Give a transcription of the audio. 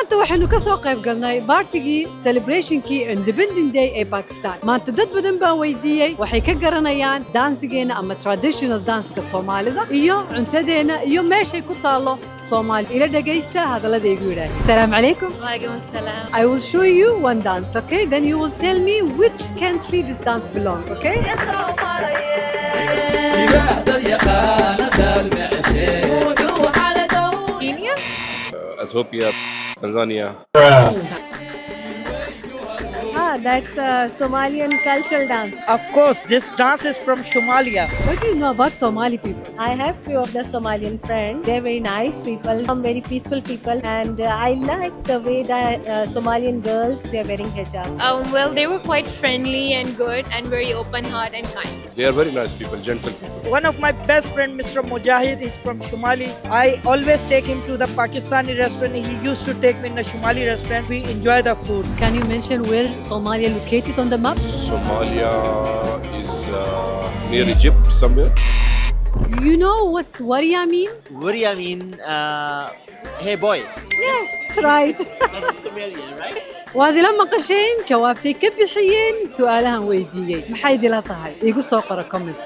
maanta waxaynu ka soo qayb galnay baartigii celebrationkii Independence Day ee Pakistan. Maanta dad badan baan weydiiyey waxay ka garanayaan dansigeena ama traditional danska Soomaalida iyo cuntadeena iyo meeshay ku taalo Soomaali. Ila dhageysta hadaladaygu yiraahdo. Assalaamu calaykum. Walaikum assalam. I will show you one dance, okay? Then you will tell me which country this dance belongs, okay? Kenya? Ethiopia, Tanzania. That's a Somalian cultural dance. Of course, this dance is from Somalia. What do you know about Somali people? I have few of the Somalian friends. They're very nice people, some very peaceful people, and I like the way that Somalian girls they're wearing hijab. Well, they were quite friendly and good and very open heart and kind. They are very nice people, gentle people. One of my best friend, Mr. Mujahid, is from Somali. I always take him to the Pakistani restaurant. He used to take me in the Somali restaurant. We enjoy the food. Can you mention where Somalia located on the map? Somalia is near Egypt somewhere. You know what's Waria mean? Waria mean, hey boy. Yes, right. That's Somalian, right? waad ila maqasheen jawaabtay ka bixiyeen su'aalahan weydiiyey maxay dila tahay igu soo qora comment